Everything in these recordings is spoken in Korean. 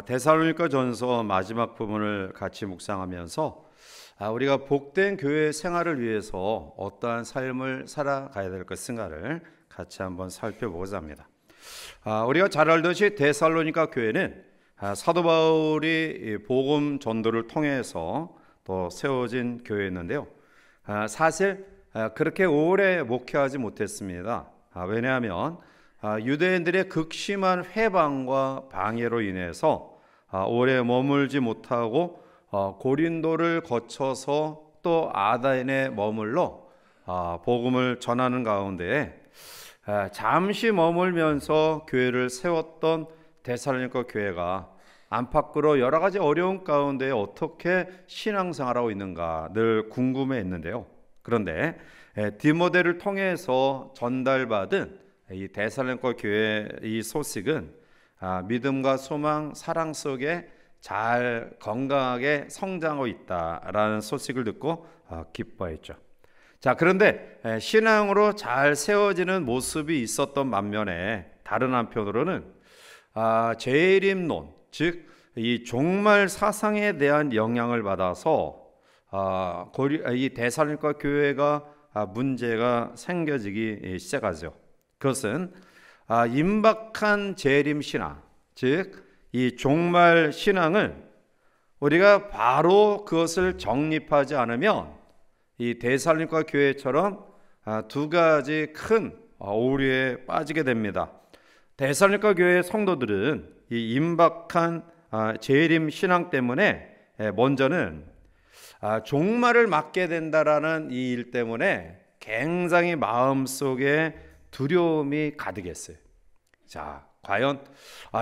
데살로니가 전서 마지막 부분을 같이 묵상하면서 우리가 복된 교회 생활을 위해서 어떠한 삶을 살아가야 될 것인가를 같이 한번 살펴보고자 합니다. 우리가 잘 알듯이 데살로니가 교회는 사도 바울이 복음 전도를 통해서 또 세워진 교회였는데요. 사실 그렇게 오래 목회하지 못했습니다. 왜냐하면 유대인들의 극심한 회방과 방해로 인해서 오래 머물지 못하고 고린도를 거쳐서 또 아다인에 머물러 복음을 전하는 가운데 잠시 머물면서 교회를 세웠던 데살로니가 교회가 안팎으로 여러 가지 어려운 가운데 어떻게 신앙생활하고 있는가 늘 궁금해했는데요. 그런데 디모데를 통해서 전달받은 이 데살로니가 교회 이 소식은 믿음과 소망, 사랑 속에 잘 건강하게 성장하고 있다라는 소식을 듣고 기뻐했죠. 자, 그런데 신앙으로 잘 세워지는 모습이 있었던 반면에 다른 한편으로는 재림론, 즉 이 종말 사상에 대한 영향을 받아서 이 데살로니가 교회가 문제가 생겨지기 시작하죠. 그것은 임박한 재림 신앙, 즉 이 종말 신앙을 우리가 바로 그것을 정립하지 않으면 이 데살로니가 교회처럼 두 가지 큰 오류에 빠지게 됩니다. 데살로니가 교회의 성도들은 이 임박한 재림 신앙 때문에 먼저는 종말을 맞게 된다라는 이 일 때문에 굉장히 마음속에 두려움이 가득했어요. 자, 과연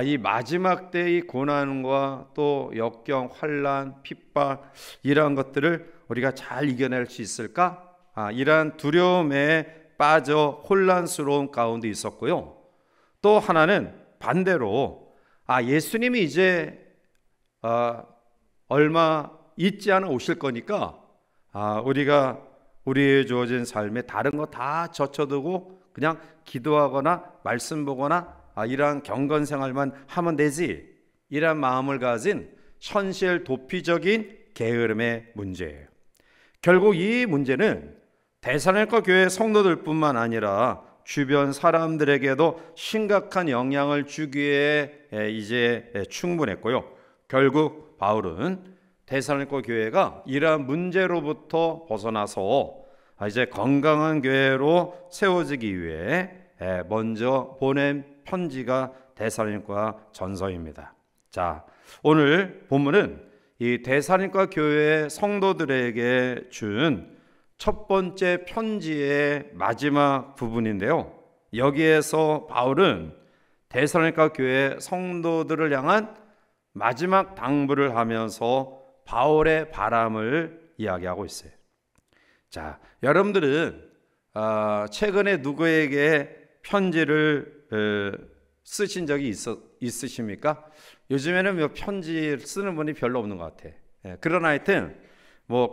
이 마지막 때의 고난과 또 역경, 환난, 핍박 이러한 것들을 우리가 잘 이겨낼 수 있을까? 이러한 두려움에 빠져 혼란스러운 가운데 있었고요. 또 하나는 반대로 예수님이 이제 얼마 있지 않아 오실 거니까 우리가 우리의 주어진 삶에 다른 거 다 젖혀두고 그냥 기도하거나 말씀 보거나 이러한 경건 생활만 하면 되지, 이런 마음을 가진 현실 도피적인 게으름의 문제예요. 결국 이 문제는 데살로니가 교회 성도들뿐만 아니라 주변 사람들에게도 심각한 영향을 주기에 이제 충분했고요. 결국 바울은 데살로니가 교회가 이러한 문제로부터 벗어나서 이제 건강한 교회로 세워지기 위해 먼저 보낸 편지가 데살로니가 전서입니다. 자, 오늘 본문은 이 데살로니가 교회 성도들에게 준 첫 번째 편지의 마지막 부분인데요. 여기에서 바울은 데살로니가 교회 성도들을 향한 마지막 당부를 하면서 바울의 바람을 이야기하고 있어요. 자, 여러분들은 최근에 누구에게 편지를 쓰신 적이 있으십니까? 요즘에는 편지 쓰는 분이 별로 없는 것 같아. 그러나 하여튼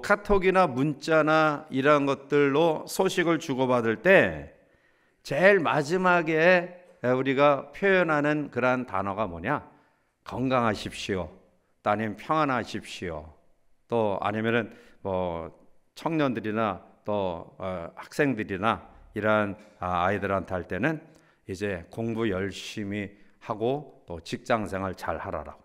카톡이나 문자나 이런 것들로 소식을 주고받을 때 제일 마지막에 우리가 표현하는 그러한 단어가 뭐냐? 건강하십시오. 또 아니면 평안하십시오. 또 아니면은 청년들이나 또 학생들이나 이러한 아이들한테 할 때는 이제 공부 열심히 하고 또 직장생활 잘 하라라고.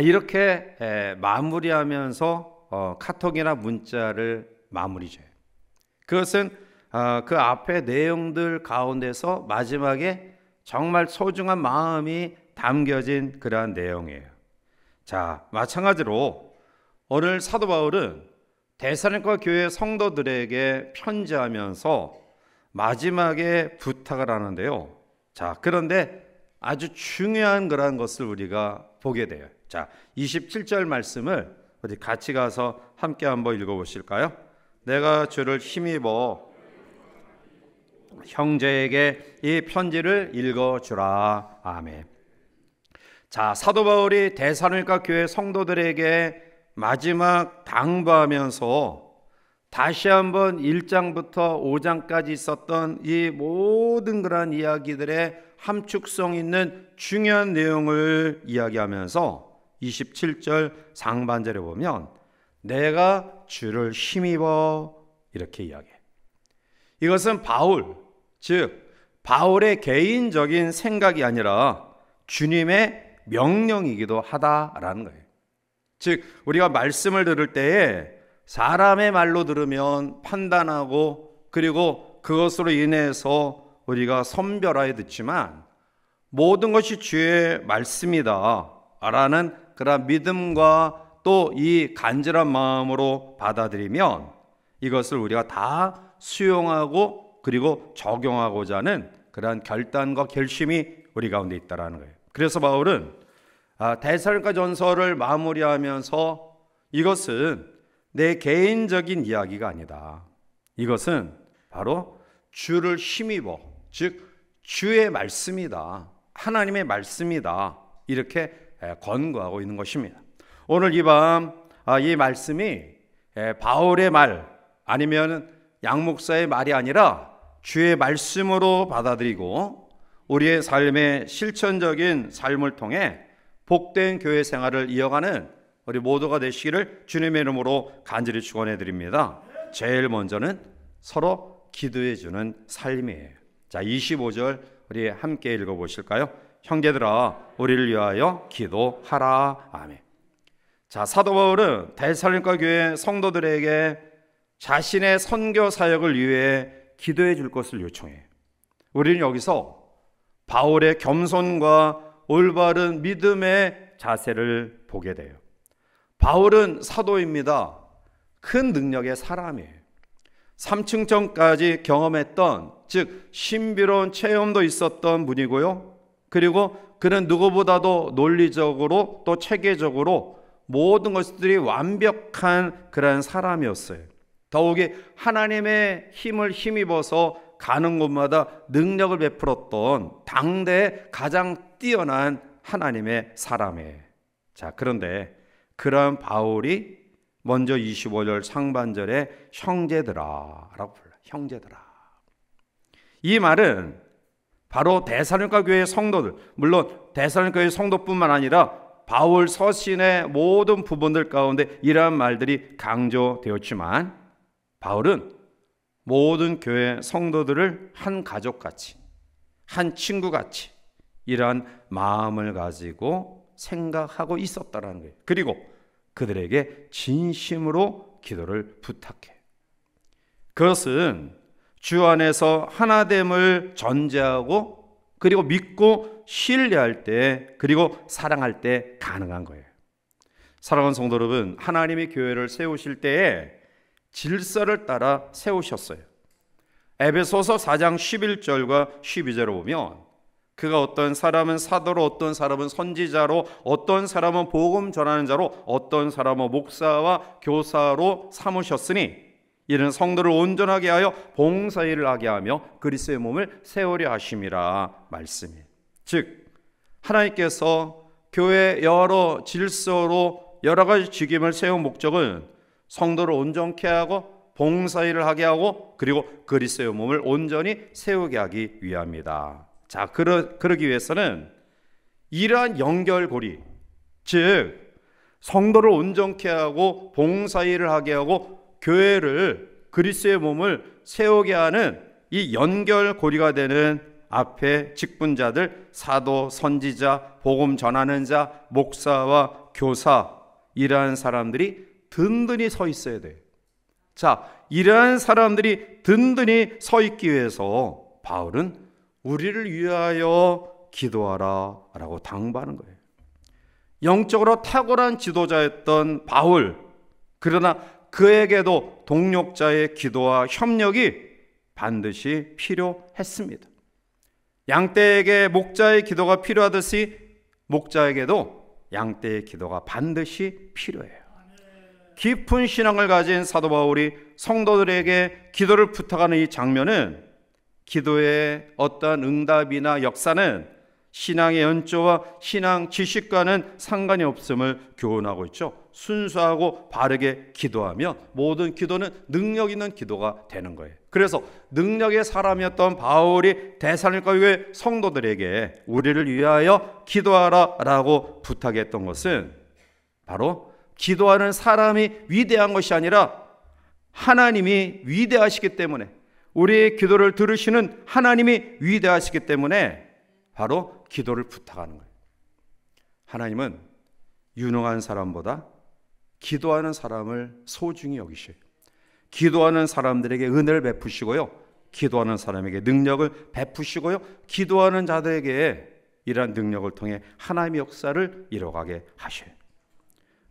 이렇게 마무리하면서 카톡이나 문자를 마무리 줘요. 그것은 그 앞에 내용들 가운데서 마지막에 정말 소중한 마음이 담겨진 그러한 내용이에요. 자, 마찬가지로 오늘 사도 바울은 데살로니가 교회 성도들에게 편지하면서 마지막에 부탁을 하는데요. 자, 그런데 아주 중요한 그러한 것을 우리가 보게 돼요. 자, 27절 말씀을 어디 같이 가서 함께 한번 읽어보실까요? 내가 주를 힘입어 형제에게 이 편지를 읽어주라. 아멘. 자, 사도 바울이 데살로니가 교회 성도들에게 마지막 당부하면서 다시 한번 1장부터 5장까지 있었던 이 모든 그러한 이야기들의 함축성 있는 중요한 내용을 이야기하면서 27절 상반절에 보면 내가 주를 힘입어 이렇게 이야기해. 이것은 바울, 즉 바울의 개인적인 생각이 아니라 주님의 명령이기도 하다라는 거예요. 즉 우리가 말씀을 들을 때에 사람의 말로 들으면 판단하고 그리고 그것으로 인해서 우리가 선별하여 듣지만 모든 것이 주의 말씀이다 라는 그런 믿음과 또 이 간절한 마음으로 받아들이면 이것을 우리가 다 수용하고 그리고 적용하고자 하는 그러한 결단과 결심이 우리 가운데 있다는 거예요. 그래서 바울은 데살로니가 전서를 마무리하면서 이것은 내 개인적인 이야기가 아니다. 이것은 바로 주를 힘입어, 즉 주의 말씀이다. 하나님의 말씀이다. 이렇게 권고하고 있는 것입니다. 오늘 이 밤 이 말씀이 바울의 말 아니면 양 목사의 말이 아니라 주의 말씀으로 받아들이고 우리의 삶의 실천적인 삶을 통해 복된 교회 생활을 이어가는 우리 모두가 되시기를 주님의 이름으로 간절히 축원해 드립니다. 제일 먼저는 서로 기도해 주는 삶이에요. 자, 25절 우리 함께 읽어 보실까요? 형제들아 우리를 위하여 기도하라. 아멘. 자, 사도 바울은 데살로니가 교회 성도들에게 자신의 선교 사역을 위해 기도해 줄 것을 요청해. 우리는 여기서 바울의 겸손과 올바른 믿음의 자세를 보게 돼요. 바울은 사도입니다. 큰 능력의 사람이에요. 3층전까지 경험했던, 즉 신비로운 체험도 있었던 분이고요. 그리고 그는 누구보다도 논리적으로 또 체계적으로 모든 것들이 완벽한 그런 사람이었어요. 더욱이 하나님의 힘을 힘입어서 가는 곳마다 능력을 베풀었던 당대의 가장 뛰어난 하나님의 사람이에요. 자, 그런데 그런 바울이 먼저 25절 상반절에 형제들아 라고 불러요. 형제들아. 이 말은 바로 데살로니가 교회의 성도들, 물론 데살로니가 교회의 성도뿐만 아니라 바울 서신의 모든 부분들 가운데 이러한 말들이 강조되었지만 바울은 모든 교회 성도들을 한 가족같이, 한 친구같이 이러한 마음을 가지고 생각하고 있었다는 거예요. 그리고 그들에게 진심으로 기도를 부탁해. 그것은 주 안에서 하나됨을 전제하고 그리고 믿고 신뢰할 때 그리고 사랑할 때 가능한 거예요. 사랑하는 성도 여러분, 하나님이 교회를 세우실 때에 질서를 따라 세우셨어요. 에베소서 4장 11절과 12절을 보면 그가 어떤 사람은 사도로, 어떤 사람은 선지자로, 어떤 사람은 복음 전하는 자로, 어떤 사람은 목사와 교사로 삼으셨으니 이는 성도를 온전하게 하여 봉사일을 하게 하며 그리스도의 몸을 세우려 하심이라 말씀이에요. 즉 하나님께서 교회 여러 질서로 여러 가지 직임을 세운 목적은 성도를 온전케 하고 봉사일을 하게 하고 그리고 그리스도의 몸을 온전히 세우게 하기 위함이다. 자, 그러기 위해서는 이러한 연결고리, 즉 성도를 온전케 하고 봉사일을 하게 하고 교회를 그리스도의 몸을 세우게 하는 이 연결고리가 되는 앞에 직분자들, 사도, 선지자, 복음 전하는 자, 목사와 교사, 이러한 사람들이 든든히 서 있어야 돼요. 자, 이러한 사람들이 든든히 서 있기 위해서 바울은 우리를 위하여 기도하라 라고 당부하는 거예요. 영적으로 탁월한 지도자였던 바울, 그러나 그에게도 동력자의 기도와 협력이 반드시 필요했습니다. 양떼에게 목자의 기도가 필요하듯이 목자에게도 양떼의 기도가 반드시 필요해요. 깊은 신앙을 가진 사도 바울이 성도들에게 기도를 부탁하는 이 장면은 기도의 어떤 응답이나 역사는 신앙의 연조와 신앙 지식과는 상관이 없음을 교훈하고 있죠. 순수하고 바르게 기도하면 모든 기도는 능력 있는 기도가 되는 거예요. 그래서 능력의 사람이었던 바울이 데살로니가 교회 성도들에게 우리를 위하여 기도하라라고 부탁했던 것은 바로 기도하는 사람이 위대한 것이 아니라 하나님이 위대하시기 때문에, 우리의 기도를 들으시는 하나님이 위대하시기 때문에 바로 기도를 부탁하는 거예요. 하나님은 유능한 사람보다 기도하는 사람을 소중히 여기셔요. 기도하는 사람들에게 은혜를 베푸시고요, 기도하는 사람에게 능력을 베푸시고요, 기도하는 자들에게 이러한 능력을 통해 하나님의 역사를 이뤄가게 하셔요.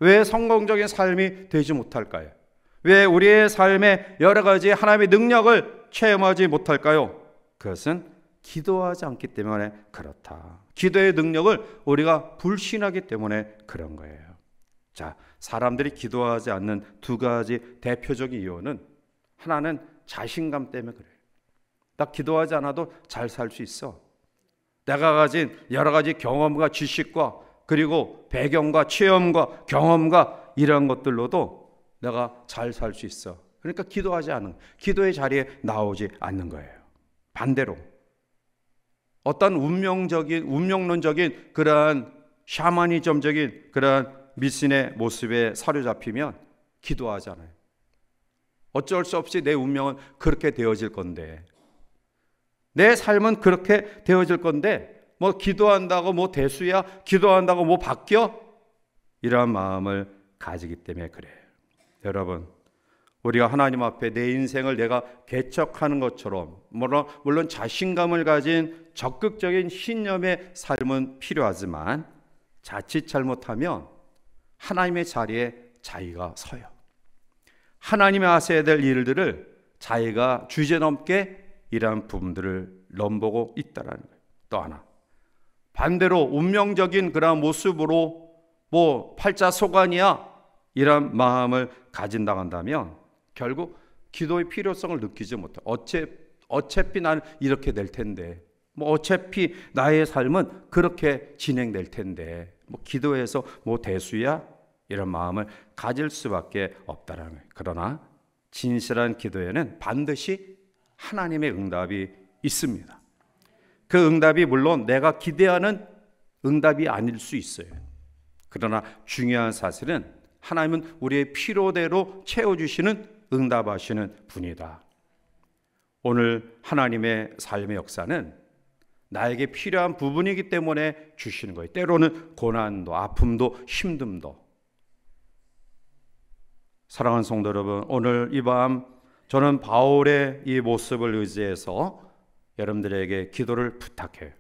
왜 성공적인 삶이 되지 못할까요? 왜 우리의 삶에 여러 가지 하나님의 능력을 체험하지 못할까요? 그것은 기도하지 않기 때문에 그렇다. 기도의 능력을 우리가 불신하기 때문에 그런 거예요. 자, 사람들이 기도하지 않는 두 가지 대표적인 이유는, 하나는 자신감 때문에 그래요. 나 기도하지 않아도 잘 살 수 있어. 내가 가진 여러 가지 경험과 지식과 그리고 배경과 체험과 경험과 이런 것들로도 내가 잘 살 수 있어. 그러니까 기도하지 않은, 기도의 자리에 나오지 않는 거예요. 반대로 어떤 운명론적인 그러한 샤머니즘적인 그러한 미신의 모습에 사로잡히면 기도하지 않아요. 어쩔 수 없이 내 운명은 그렇게 되어질 건데, 내 삶은 그렇게 되어질 건데, 뭐 기도한다고 뭐 대수야, 기도한다고 뭐 바뀌어? 이러한 마음을 가지기 때문에 그래요. 여러분, 우리가 하나님 앞에 내 인생을 내가 개척하는 것처럼 물론 자신감을 가진 적극적인 신념의 삶은 필요하지만, 자칫 잘못하면 하나님의 자리에 자기가 서요. 하나님이 하셔야 될 일들을 자기가 주제넘게 이러한 부분들을 넘보고 있다라는 거예요. 또 하나, 반대로 운명적인 그런 모습으로 뭐 팔자소관이야 이런 마음을 가진다고 한다면 결국 기도의 필요성을 느끼지 못해. 어차피 나는 이렇게 될 텐데, 뭐 어차피 나의 삶은 그렇게 진행될 텐데, 뭐 기도해서 뭐 대수야, 이런 마음을 가질 수밖에 없다라는 거예요. 그러나 진실한 기도에는 반드시 하나님의 응답이 있습니다. 그 응답이 물론 내가 기대하는 응답이 아닐 수 있어요. 그러나 중요한 사실은 하나님은 우리의 필요대로 채워주시는, 응답하시는 분이다. 오늘 하나님의 삶의 역사는 나에게 필요한 부분이기 때문에 주시는 거예요. 때로는 고난도, 아픔도, 힘듦도. 사랑하는 성도 여러분, 오늘 이 밤 저는 바울의 이 모습을 의지해서 여러분들에게 기도를 부탁해요.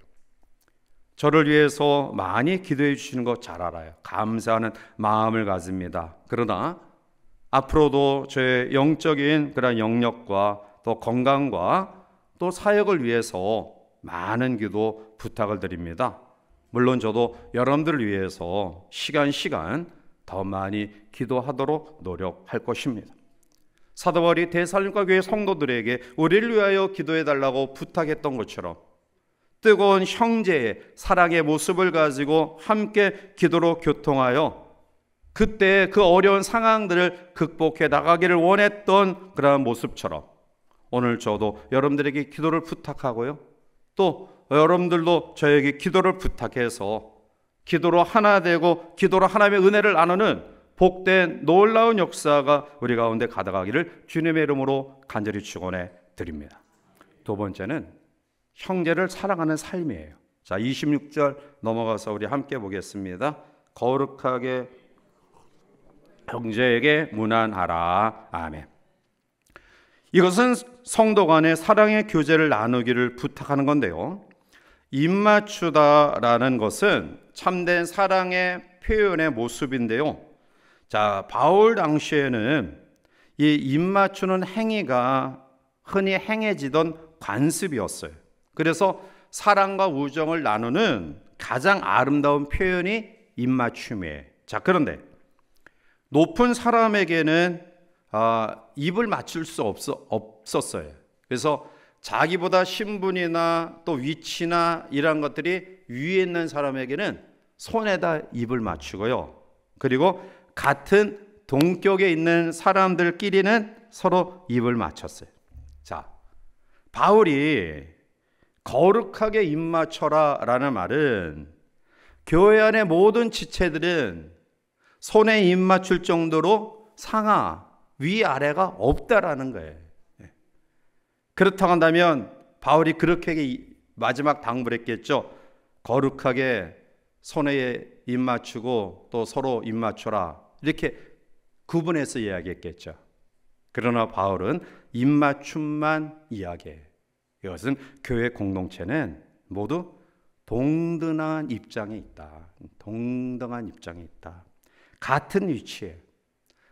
저를 위해서 많이 기도해 주시는 거 잘 알아요. 감사하는 마음을 가집니다. 그러나 앞으로도 저의 영적인 그런 영역과 또 건강과 또 사역을 위해서 많은 기도 부탁을 드립니다. 물론 저도 여러분들을 위해서 시간 더 많이 기도하도록 노력할 것입니다. 사도 바울이 데살로니가 교회 성도들에게 우리를 위하여 기도해달라고 부탁했던 것처럼 뜨거운 형제의 사랑의 모습을 가지고 함께 기도로 교통하여 그때 그 어려운 상황들을 극복해 나가기를 원했던 그러한 모습처럼 오늘 저도 여러분들에게 기도를 부탁하고요, 또 여러분들도 저에게 기도를 부탁해서 기도로 하나 되고 기도로 하나님의 은혜를 나누는 복된 놀라운 역사가 우리 가운데 가득하기를 주님의 이름으로 간절히 축원해 드립니다. 두 번째는 형제를 사랑하는 삶이에요. 자, 26절 넘어가서 우리 함께 보겠습니다. 거룩하게 형제에게 문안하라. 아멘. 이것은 성도 간의 사랑의 교제를 나누기를 부탁하는 건데요, 입맞추다라는 것은 참된 사랑의 표현의 모습인데요, 자, 바울 당시에는 이 입맞추는 행위가 흔히 행해지던 관습이었어요. 그래서 사랑과 우정을 나누는 가장 아름다운 표현이 입맞춤이에요. 자, 그런데 높은 사람에게는 입을 맞출 수 없었어요. 그래서 자기보다 신분이나 또 위치나 이런 것들이 위에 있는 사람에게는 손에다 입을 맞추고요. 그리고 같은 동격에 있는 사람들끼리는 서로 입을 맞췄어요. 자, 바울이 거룩하게 입 맞춰라 라는 말은 교회 안의 모든 지체들은 손에 입 맞출 정도로 상하, 위아래가 없다라는 거예요. 그렇다고 한다면 바울이 그렇게 마지막 당부를 했겠죠. 거룩하게 손에 입 맞추고 또 서로 입 맞춰라, 이렇게 구분해서 이야기했겠죠. 그러나 바울은 입 맞춤만 이야기해요. 이것은 교회 공동체는 모두 동등한 입장에 있다. 동등한 입장에 있다. 같은 위치에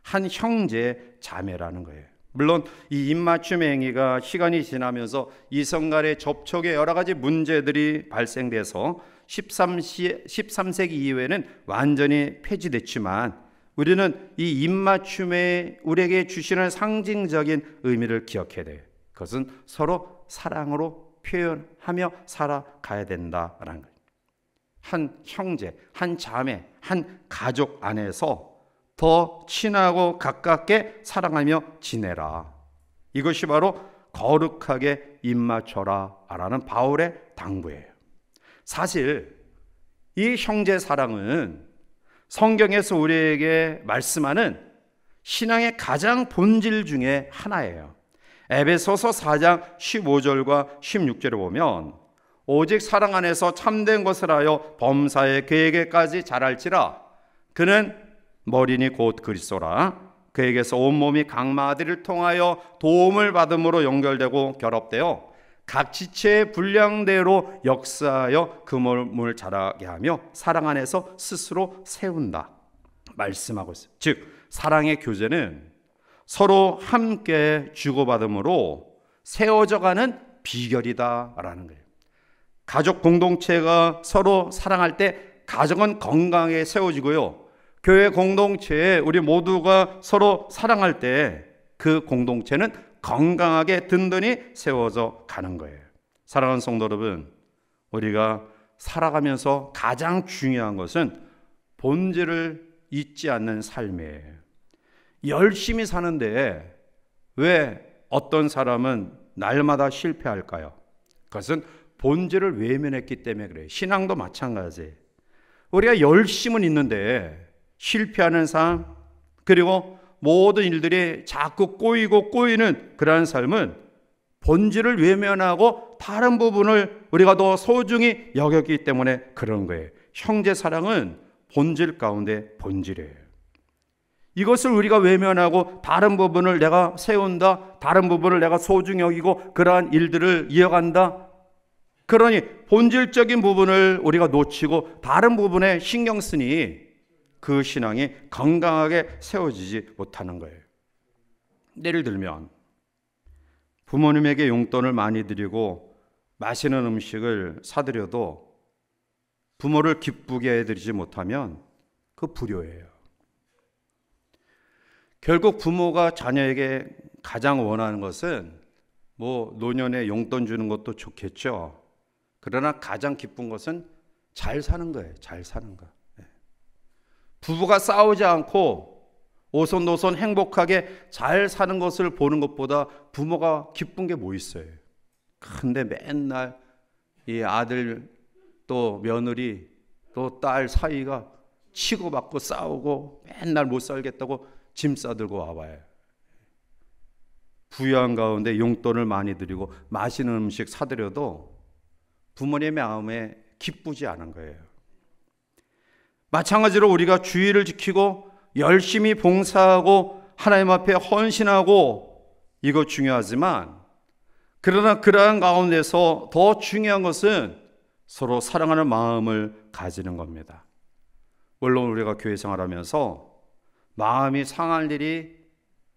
한 형제 자매라는 거예요. 물론 이 입맞춤 행위가 시간이 지나면서 이성 간의 접촉에 여러 가지 문제들이 발생돼서 13세기 이후에는 완전히 폐지됐지만 우리는 이 입맞춤에 우리에게 주시는 상징적인 의미를 기억해야 돼요. 그것은 서로 사랑으로 표현하며 살아가야 된다라는 거예요. 한 형제, 한 자매, 한 가족 안에서 더 친하고 가깝게 사랑하며 지내라. 이것이 바로 거룩하게 입 맞춰라 라는 바울의 당부예요. 사실 이 형제 사랑은 성경에서 우리에게 말씀하는 신앙의 가장 본질 중에 하나예요. 에베소서 4장 15절과 16절을 보면 오직 사랑 안에서 참된 것을 하여 범사에 그에게까지 자랄지라. 그는 머리니 곧 그리스도라. 그에게서 온몸이 각마디를 통하여 도움을 받음으로 연결되고 결합되어 각 지체의 분량대로 역사하여 그 몸을 자라게 하며 사랑 안에서 스스로 세운다 말씀하고 있어요. 즉 사랑의 교제는 서로 함께 주고받음으로 세워져가는 비결이다라는 거예요. 가족 공동체가 서로 사랑할 때 가정은 건강하게 세워지고요. 교회 공동체에 우리 모두가 서로 사랑할 때 그 공동체는 건강하게 든든히 세워져 가는 거예요. 사랑하는 성도 여러분, 우리가 살아가면서 가장 중요한 것은 본질을 잊지 않는 삶이에요. 열심히 사는데 왜 어떤 사람은 날마다 실패할까요? 그것은 본질을 외면했기 때문에 그래요. 신앙도 마찬가지예요. 우리가 열심은 있는데 실패하는 삶, 그리고 모든 일들이 자꾸 꼬이는 그러한 삶은 본질을 외면하고 다른 부분을 우리가 더 소중히 여겼기 때문에 그런 거예요. 형제 사랑은 본질 가운데 본질이에요. 이것을 우리가 외면하고 다른 부분을 내가 세운다, 다른 부분을 내가 소중히 여기고 그러한 일들을 이어간다. 그러니 본질적인 부분을 우리가 놓치고 다른 부분에 신경 쓰니 그 신앙이 건강하게 세워지지 못하는 거예요. 예를 들면 부모님에게 용돈을 많이 드리고 맛있는 음식을 사드려도 부모를 기쁘게 해드리지 못하면 그 불효예요. 결국 부모가 자녀에게 가장 원하는 것은 노년에 용돈 주는 것도 좋겠죠. 그러나 가장 기쁜 것은 잘 사는 거예요. 잘 사는 거. 부부가 싸우지 않고 오손도손 행복하게 잘 사는 것을 보는 것보다 부모가 기쁜 게 뭐 있어요. 근데 맨날 이 아들 또 며느리 또 딸 사이가 치고받고 싸우고 맨날 못 살겠다고 짐 싸들고 와봐요. 부유한 가운데 용돈을 많이 드리고 맛있는 음식 사드려도 부모님의 마음에 기쁘지 않은 거예요. 마찬가지로 우리가 주의를 지키고 열심히 봉사하고 하나님 앞에 헌신하고 이거 중요하지만 그러나 그러한 가운데서 더 중요한 것은 서로 사랑하는 마음을 가지는 겁니다. 물론 우리가 교회 생활하면서 마음이 상할 일이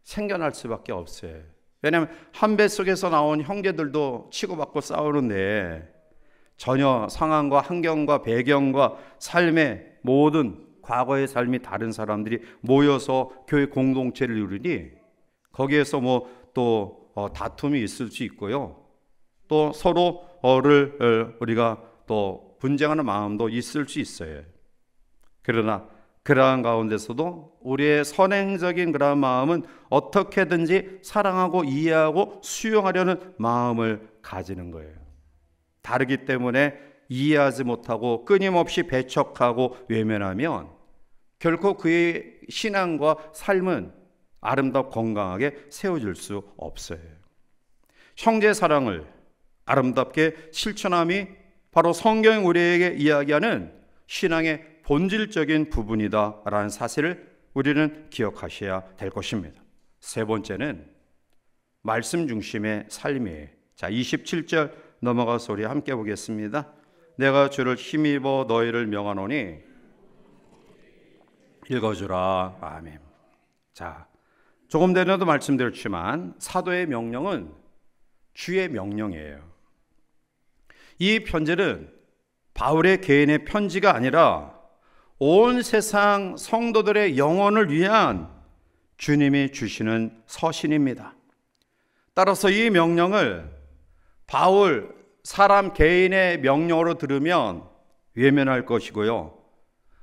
생겨날 수밖에 없어요. 왜냐하면 한 배 속에서 나온 형제들도 치고받고 싸우는데 전혀 상황과 환경과 배경과 삶의 모든 과거의 삶이 다른 사람들이 모여서 교회 공동체를 이루니 거기에서 또 다툼이 있을 수 있고요. 또 서로를 우리가 또 분쟁하는 마음도 있을 수 있어요. 그러나 그러한 가운데서도 우리의 선행적인 그러한 마음은 어떻게든지 사랑하고 이해하고 수용하려는 마음을 가지는 거예요. 다르기 때문에 이해하지 못하고 끊임없이 배척하고 외면하면 결코 그의 신앙과 삶은 아름답고 건강하게 세워질 수 없어요. 형제 사랑을 아름답게 실천함이 바로 성경이 우리에게 이야기하는 신앙의 본질적인 부분이다라는 사실을 우리는 기억하셔야 될 것입니다. 세 번째는 말씀 중심의 삶이에요. 자, 27절 넘어가서 우리 함께 보겠습니다. 내가 주를 힘입어 너희를 명하노니 읽어주라. 아멘. 자, 조금 전에도 말씀드렸지만 사도의 명령은 주의 명령이에요. 이 편지는 바울의 개인의 편지가 아니라 온 세상 성도들의 영혼을 위한 주님이 주시는 서신입니다. 따라서 이 명령을 바울 사람 개인의 명령으로 들으면 외면할 것이고요,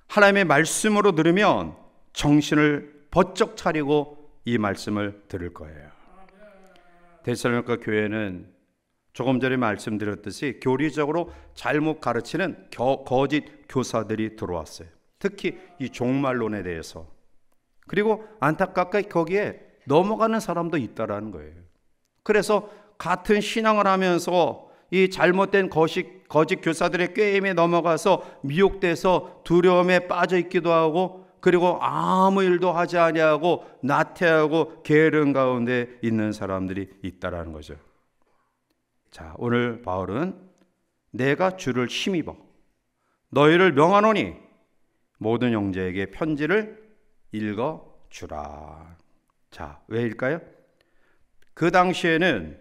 하나님의 말씀으로 들으면 정신을 번쩍 차리고 이 말씀을 들을 거예요. 데살로니가 교회는 조금 전에 말씀드렸듯이 교리적으로 잘못 가르치는 거짓 교사들이 들어왔어요. 특히 이 종말론에 대해서. 그리고 안타깝게 거기에 넘어가는 사람도 있다라는 거예요. 그래서 같은 신앙을 하면서 이 잘못된 거짓 교사들의 꾀임에 넘어가서 미혹돼서 두려움에 빠져 있기도 하고, 그리고 아무 일도 하지 아니하고 나태하고 게으른 가운데 있는 사람들이 있다라는 거죠. 자, 오늘 바울은 내가 주를 힘입어 너희를 명하노니 모든 형제에게 편지를 읽어주라. 자, 왜일까요? 그 당시에는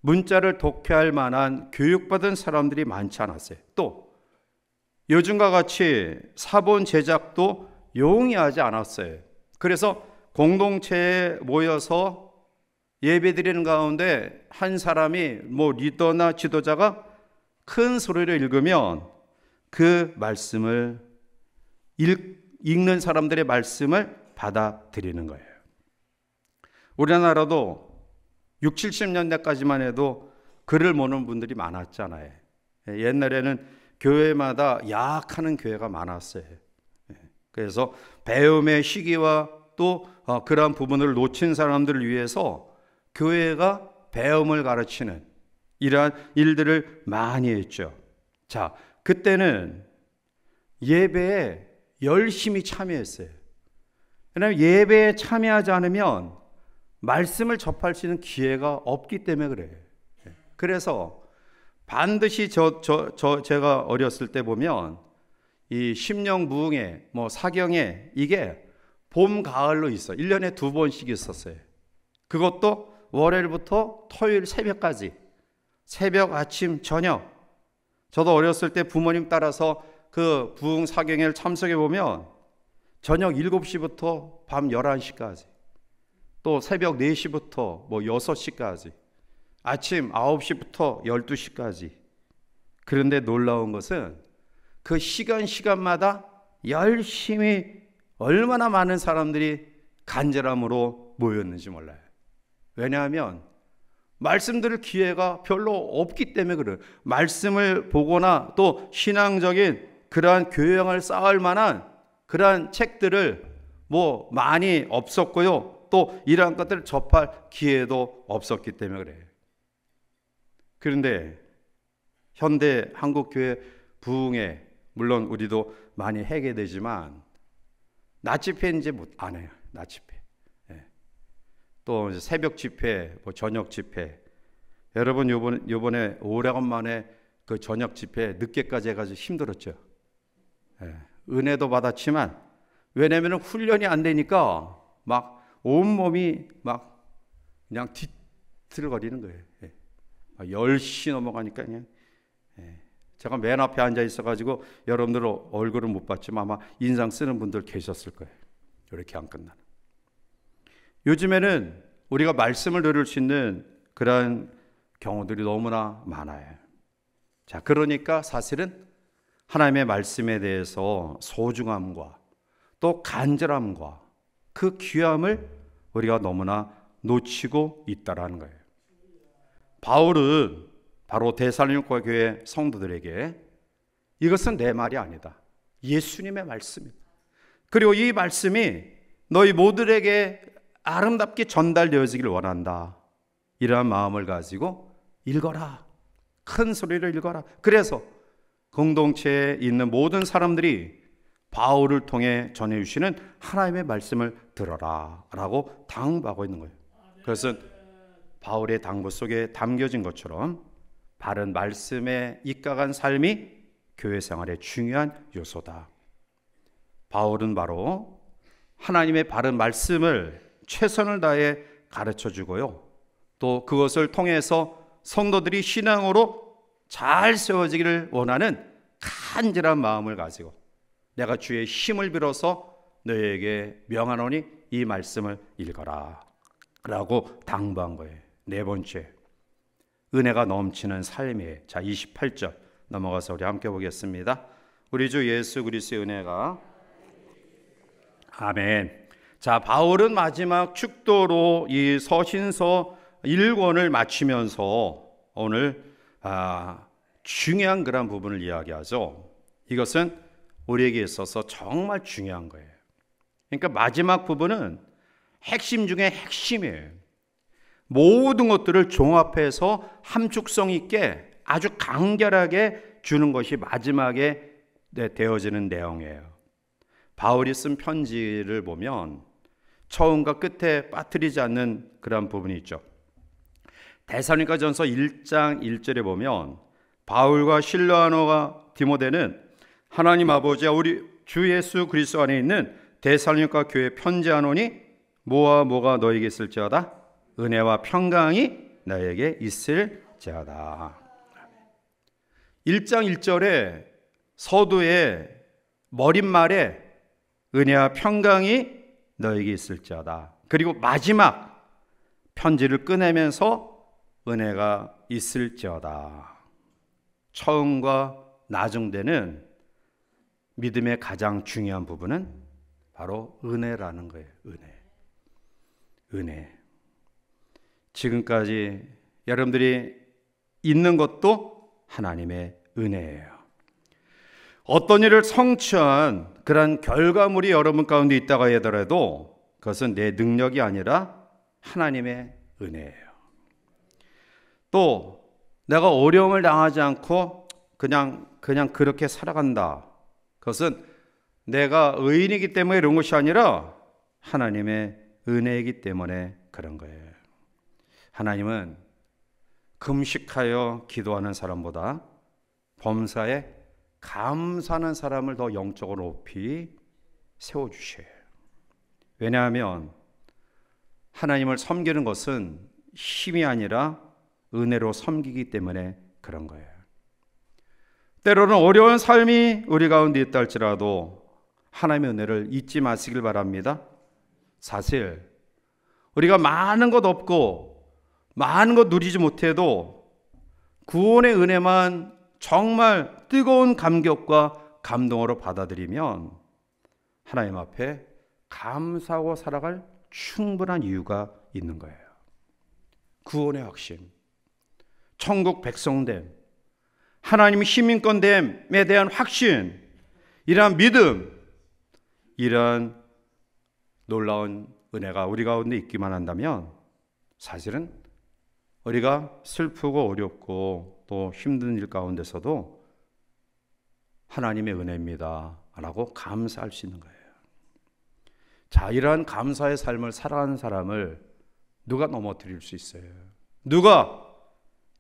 문자를 독해할 만한 교육받은 사람들이 많지 않았어요. 또 요즘과 같이 사본 제작도 용이하지 않았어요. 그래서 공동체에 모여서 예배드리는 가운데 한 사람이 리더나 지도자가 큰 소리를 읽으면 그 말씀을 읽는 사람들의 말씀을 받아들이는 거예요. 우리나라도 60, 70년대까지만 해도 글을 모르는 분들이 많았잖아요. 옛날에는 교회마다 야학하는 교회가 많았어요. 그래서 배움의 시기와 또 그러한 부분을 놓친 사람들을 위해서 교회가 배움을 가르치는 이러한 일들을 많이 했죠. 자, 그때는 예배에 열심히 참여했어요. 왜냐하면 예배에 참여하지 않으면 말씀을 접할 수 있는 기회가 없기 때문에 그래요. 그래서 반드시 제가 어렸을 때 보면 이 심령부흥회, 사경회, 이게 봄, 가을로 있어. 1년에 2번씩 있었어요. 그것도 월요일부터 토요일 새벽까지. 새벽, 아침, 저녁. 저도 어렸을 때 부모님 따라서 그 부흥 사경회를 참석해 보면 저녁 7시부터 밤 11시까지, 또 새벽 4시부터 6시까지, 아침 9시부터 12시까지. 그런데 놀라운 것은 그 시간마다 열심히 얼마나 많은 사람들이 간절함으로 모였는지 몰라요. 왜냐하면 말씀 들을 기회가 별로 없기 때문에 그래요. 말씀을 보거나 또 신앙적인 그러한 교양을 쌓을 만한 그러한 책들을 많이 없었고요, 또 이러한 것들을 접할 기회도 없었기 때문에 그래요. 그런데 현대 한국교회 부흥회, 물론 우리도 많이 하게 되지만 낮 집회 이제 안 해요. 낮 집회. 또 이제 새벽 집회, 저녁 집회. 여러분 요번에 오래간만에 그 저녁 집회 늦게까지 해가지고 힘들었죠. 은혜도 받았지만, 왜냐하면 훈련이 안 되니까 막 온몸이 막 그냥 뒤틀거리는 거예요. 10시 넘어가니까 그냥. 제가 맨 앞에 앉아 있어가지고 여러분들 얼굴은 못 봤지만 아마 인상 쓰는 분들 계셨을 거예요. 이렇게 안 끝나는. 요즘에는 우리가 말씀을 들을 수 있는 그러한 경우들이 너무나 많아요. 자, 그러니까 사실은 하나님의 말씀에 대해서 소중함과 또 간절함과 그 귀함을 우리가 너무나 놓치고 있다라는 거예요. 바울은 바로 데살로니가 교회 성도들에게 이것은 내 말이 아니다, 예수님의 말씀이다. 그리고 이 말씀이 너희 모두에게 아름답게 전달되어지기를 원한다. 이러한 마음을 가지고 읽어라. 큰 소리로 읽어라. 그래서 공동체에 있는 모든 사람들이 바울을 통해 전해주시는 하나님의 말씀을 들어라 라고 당부하고 있는 거예요. 그것은 바울의 당부 속에 담겨진 것처럼 바른 말씀에 입각한 삶이 교회 생활의 중요한 요소다. 바울은 바로 하나님의 바른 말씀을 최선을 다해 가르쳐 주고요, 또 그것을 통해서 성도들이 신앙으로 잘 세워지기를 원하는 간절한 마음을 가지고 내가 주의 힘을 빌어서 너희에게 명하노니 이 말씀을 읽어라 라고 당부한 거예요. 네 번째, 은혜가 넘치는 삶이에요. 자, 28절 넘어가서 우리 함께 보겠습니다. 우리 주 예수 그리스도의 은혜가, 아멘. 자, 바울은 마지막 축도로 이 서신서 1권을 마치면서 오늘 중요한 그런 부분을 이야기하죠. 이것은 우리에게 있어서 정말 중요한 거예요. 그러니까 마지막 부분은 핵심 중에 핵심이에요. 모든 것들을 종합해서 함축성 있게 아주 간결하게 주는 것이 마지막에 되어지는 내용이에요. 바울이 쓴 편지를 보면 처음과 끝에 빠뜨리지 않는 그런 부분이 있죠. 데살로니가전서 1장 1절에 보면 바울과 실라노가 디모데는 하나님 아버지와 우리 주 예수 그리스도 안에 있는 데살로니가 교회에 편지하노니 뭐와 뭐가 너에게 있을지어다, 은혜와 평강이 너에게 있을지어다. 1장 1절에 서두의 머릿말에 은혜와 평강이 너에게 있을지어다. 그리고 마지막 편지를 꺼내면서 은혜가 있을지어다. 처음과 나중되는 믿음의 가장 중요한 부분은 바로 은혜라는 거예요. 은혜. 지금까지 여러분들이 있는 것도 하나님의 은혜예요. 어떤 일을 성취한 그런 결과물이 여러분 가운데 있다고 하더라도 그것은 내 능력이 아니라 하나님의 은혜예요. 또 내가 어려움을 당하지 않고 그냥 그렇게 살아간다. 그것은 내가 의인이기 때문에 이런 것이 아니라 하나님의 은혜이기 때문에 그런 거예요. 하나님은 금식하여 기도하는 사람보다 범사에 감사하는 사람을 더 영적으로 높이 세워주셔요. 왜냐하면 하나님을 섬기는 것은 힘이 아니라 은혜로 섬기기 때문에 그런 거예요. 때로는 어려운 삶이 우리 가운데 있다 할지라도 하나님의 은혜를 잊지 마시길 바랍니다. 사실 우리가 많은 것 없고 많은 것 누리지 못해도 구원의 은혜만 정말 뜨거운 감격과 감동으로 받아들이면 하나님 앞에 감사하고 살아갈 충분한 이유가 있는 거예요. 구원의 확신, 천국 백성됨, 하나님의 시민권됨에 대한 확신, 이러한 믿음, 이러한 놀라운 은혜가 우리 가운데 있기만 한다면 사실은 우리가 슬프고 어렵고 또 힘든 일 가운데서도 하나님의 은혜입니다 라고 감사할 수 있는 거예요. 자, 이러한 감사의 삶을 살아가는 사람을 누가 넘어뜨릴 수 있어요? 누가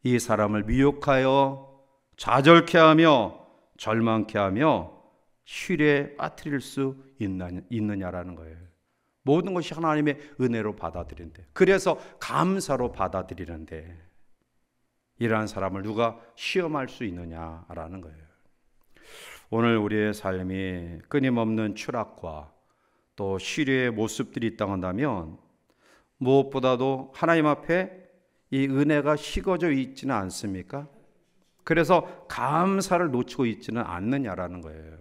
이 사람을 미혹하여 좌절케 하며 절망케 하며 시련에 빠뜨릴 수 있느냐라는 거예요. 모든 것이 하나님의 은혜로 받아들이는데, 그래서 감사로 받아들이는데 이러한 사람을 누가 시험할 수 있느냐라는 거예요. 오늘 우리의 삶이 끊임없는 추락과 또 시련의 모습들이 있다고 한다면 무엇보다도 하나님 앞에 이 은혜가 식어져 있지는 않습니까? 그래서 감사를 놓치고 있지는 않느냐라는 거예요.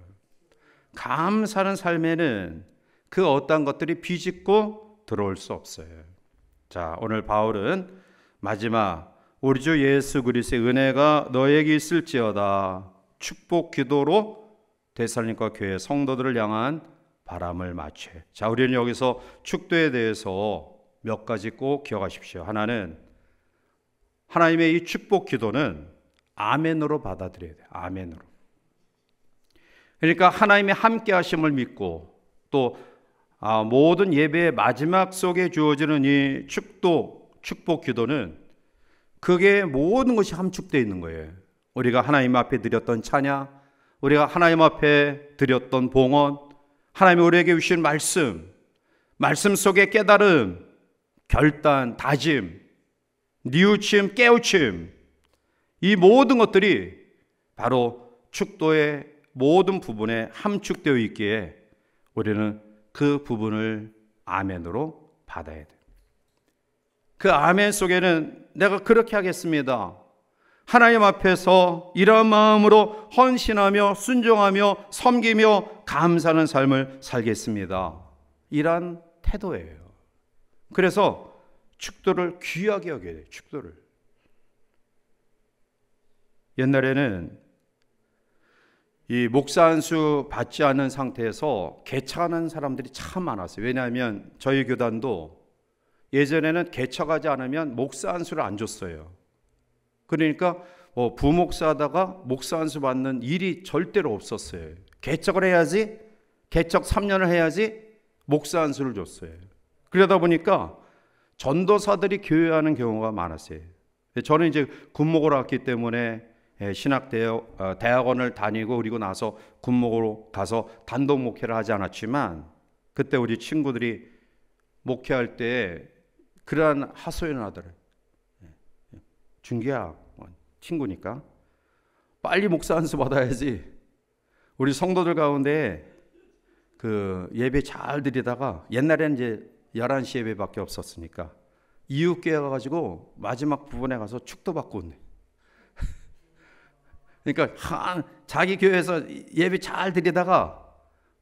감사하는 삶에는 그 어떤 것들이 비집고 들어올 수 없어요. 자, 오늘 바울은 마지막 우리 주 예수 그리스도의 은혜가 너에게 있을지어다 축복 기도로 데살로니가 교회 성도들을 향한 바람을 맞춰. 자, 우리는 여기서 축도에 대해서 몇 가지 꼭 기억하십시오. 하나는 하나님의 이 축복 기도는 아멘으로 받아들여야 돼요. 아멘으로. 그러니까 하나님의 함께 하심을 믿고 또 모든 예배의 마지막 속에 주어지는 이 축복 기도는 그게 모든 것이 함축되어 있는 거예요. 우리가 하나님 앞에 드렸던 찬양, 우리가 하나님 앞에 드렸던 봉헌, 하나님이 우리에게 주신 말씀 속에 깨달음, 결단, 다짐, 뉘우침, 깨우침, 이 모든 것들이 바로 축도의 모든 부분에 함축되어 있기에 우리는 그 부분을 아멘으로 받아야 돼요. 그 아멘 속에는 내가 그렇게 하겠습니다, 하나님 앞에서 이런 마음으로 헌신하며 순종하며 섬기며 감사하는 삶을 살겠습니다, 이란 태도예요. 그래서 축도를 귀하게 여겨야 돼요. 축도를. 옛날에는 이 목사 안수 받지 않은 상태에서 개척하는 사람들이 참 많았어요. 왜냐하면 저희 교단도 예전에는 개척하지 않으면 목사 안수를 안 줬어요. 그러니까 부목사 하다가 목사 안수 받는 일이 절대로 없었어요. 개척을 해야지, 개척 3년을 해야지 목사 안수를 줬어요. 그러다 보니까 전도사들이 교회하는 경우가 많았어요. 저는 이제 군목으로 왔기 때문에 대학원을 다니고 그리고 나서 군목으로 가서 단독 목회를 하지 않았지만, 그때 우리 친구들이 목회할 때 그러한 하소연을 하더래요. 준기야, 친구니까 빨리 목사 안수 받아야지. 우리 성도들 가운데 그 예배 잘 드리다가, 옛날에는 이제 11시 예배밖에 없었으니까 이웃교회 가가지고 마지막 부분에 가서 축도 받고 온대. 그러니까 자기 교회에서 예배 잘 드리다가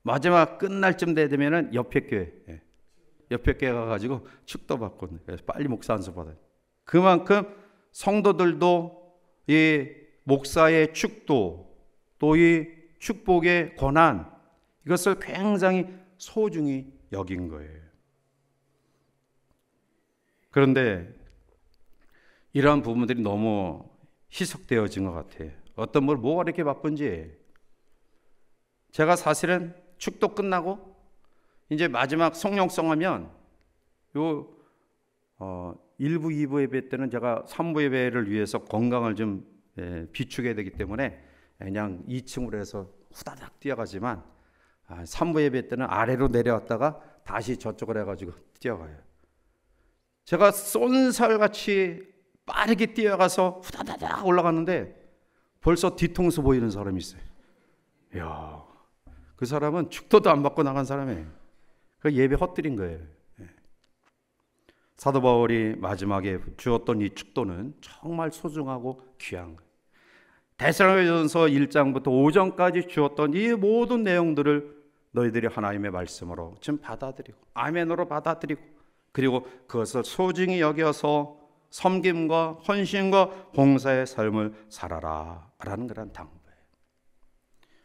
마지막 끝날 쯤 되면은 옆에 교회 가가지고 축도 받고 온대. 그래서 빨리 목사 안수 받아요. 그만큼 성도들도 이 목사의 축도, 또 이 축복의 권한, 이것을 굉장히 소중히 여긴 거예요. 그런데 이러한 부분들이 너무 희석되어진 것 같아요. 어떤 분 뭐가 이렇게 바쁜지. 제가 사실은 축도 끝나고 이제 마지막 성령성 하면 1부, 2부 예배 때는 제가 3부 예배를 위해서 건강을 좀 비축해야 되기 때문에 그냥 2층으로 해서 후다닥 뛰어가지만 3부 예배 때는 아래로 내려왔다가 다시 저쪽으로 해가지고 뛰어가요. 제가 쏜살같이 빠르게 뛰어가서 후다다닥 올라갔는데 벌써 뒤통수 보이는 사람이 있어요. 이야, 그 사람은 축도도 안 받고 나간 사람이에요. 그 예배 헛들인 거예요. 사도 바울이 마지막에 주었던 이 축도는 정말 소중하고 귀한 거예요. 데살로니가전서 1장부터 5장까지 주었던 이 모든 내용들을 너희들이 하나님의 말씀으로 지금 받아들이고 아멘으로 받아들이고, 그리고 그것을 소중히 여겨서 섬김과 헌신과 봉사의 삶을 살아라 라는 그런 당부예요.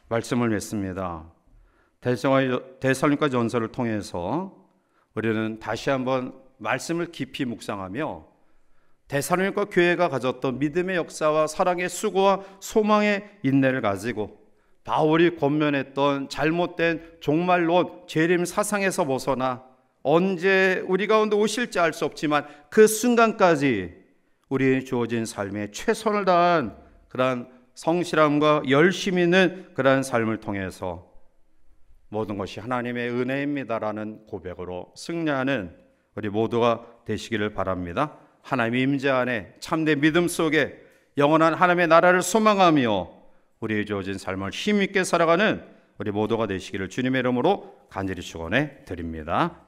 말씀을 맺습니다. 데살로니가 전서를 통해서 우리는 다시 한번 말씀을 깊이 묵상하며 데살로니가 교회가 가졌던 믿음의 역사와 사랑의 수고와 소망의 인내를 가지고 바울이 권면했던 잘못된 종말론 재림 사상에서 벗어나 언제 우리 가운데 오실지 알 수 없지만 그 순간까지 우리에 주어진 삶에 최선을 다한 그러한 성실함과 열심 있는 그러한 삶을 통해서 모든 것이 하나님의 은혜입니다라는 고백으로 승리하는 우리 모두가 되시기를 바랍니다. 하나님의 임재 안에 참된 믿음 속에 영원한 하나님의 나라를 소망하며 우리의 주어진 삶을 힘있게 살아가는 우리 모두가 되시기를 주님의 이름으로 간절히 축원해 드립니다.